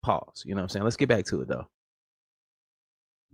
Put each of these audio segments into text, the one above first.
Pause. You know what I'm saying? Let's get back to it though.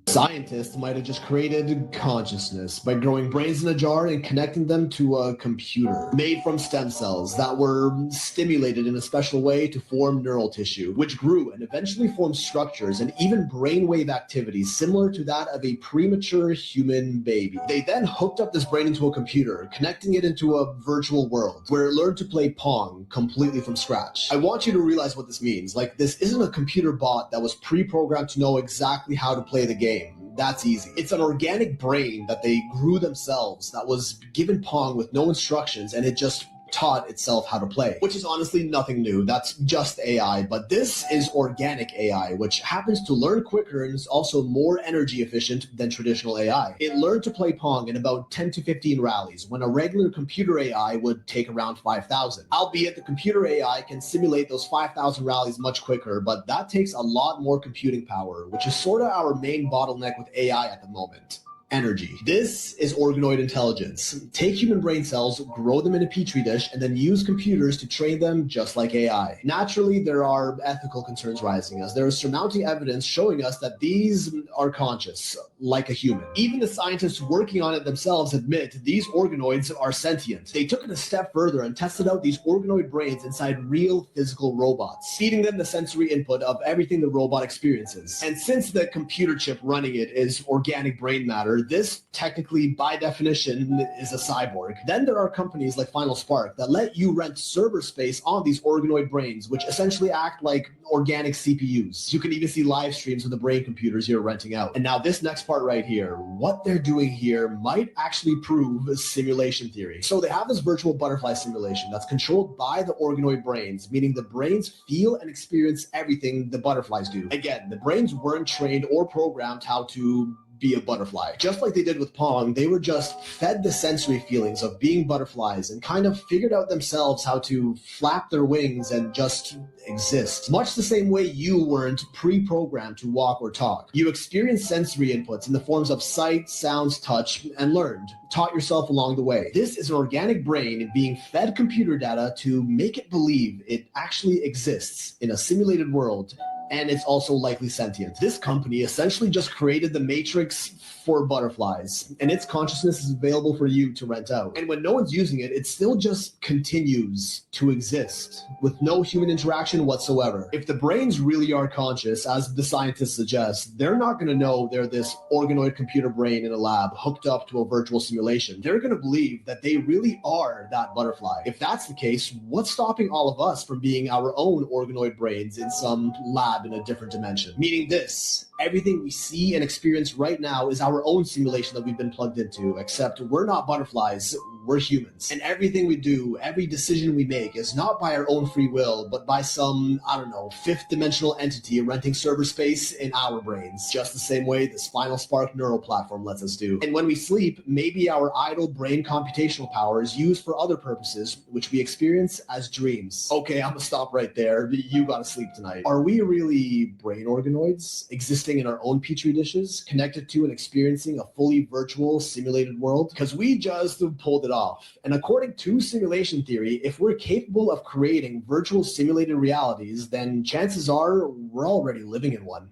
Scientists might have just created consciousness by growing brains in a jar and connecting them to a computer made from stem cells that were stimulated in a special way to form neural tissue, which grew and eventually formed structures and even brainwave activity similar to that of a premature human baby. They then hooked up this brain into a computer, connecting it into a virtual world where it learned to play Pong completely from scratch. I want you to realize what this means. Like, this isn't a computer bot that was pre-programmed to know exactly how to play the game. That's easy. It's an organic brain that they grew themselves that was given Pong with no instructions, and it just taught itself how to play, which is honestly nothing new. That's just AI, but this is organic AI, which happens to learn quicker and is also more energy efficient than traditional AI. It learned to play Pong in about 10 to 15 rallies, when a regular computer AI would take around 5,000. Albeit the computer AI can simulate those 5,000 rallies much quicker, but that takes a lot more computing power, which is sort of our main bottleneck with AI at the moment. Energy. This is organoid intelligence. Take human brain cells, grow them in a petri dish, and then use computers to train them just like AI. Naturally, there are ethical concerns rising as there is surmounting evidence showing us that these are conscious, like a human. Even the scientists working on it themselves admit these organoids are sentient. They took it a step further and tested out these organoid brains inside real physical robots, feeding them the sensory input of everything the robot experiences. And since the computer chip running it is organic brain matter, this technically, by definition, is a cyborg. Then there are companies like Final Spark that let you rent server space on these organoid brains, which essentially act like organic CPUs. You can even see live streams of the brain computers you're renting out. And now this next part right here, what they're doing here might actually prove simulation theory. So they have this virtual butterfly simulation that's controlled by the organoid brains, meaning the brains feel and experience everything the butterflies do. Again, the brains weren't trained or programmed how to be a butterfly. Just like they did with Pong, they were just fed the sensory feelings of being butterflies and kind of figured out themselves how to flap their wings and just exist. Much the same way you weren't pre-programmed to walk or talk. You experienced sensory inputs in the forms of sight, sounds, touch, and learned. Taught yourself along the way. This is an organic brain being fed computer data to make it believe it actually exists in a simulated world, and it's also likely sentient. This company essentially just created the Matrix for butterflies, and its consciousness is available for you to rent out. And when no one's using it, it still just continues to exist with no human interaction whatsoever. If the brains really are conscious, as the scientists suggest, they're not going to know they're this organoid computer brain in a lab hooked up to a virtual simulation. They're going to believe that they really are that butterfly. If that's the case, what's stopping all of us from being our own organoid brains in some lab in a different dimension? Meaning this, everything we see and experience right now is our own simulation that we've been plugged into, except we're not butterflies, we're humans. And everything we do, every decision we make is not by our own free will, but by some, I don't know, fifth dimensional entity renting server space in our brains, just the same way this Final Spark neural platform lets us do. And when we sleep, maybe our idle brain computational power is used for other purposes, which we experience as dreams. Okay, I'm gonna stop right there. You gotta sleep tonight. Are we really brain organoids, existing in our own petri dishes, connected to and experiencing a fully virtual simulated world? Because we just pulled it off. And according to simulation theory, if we're capable of creating virtual simulated realities, then chances are we're already living in one.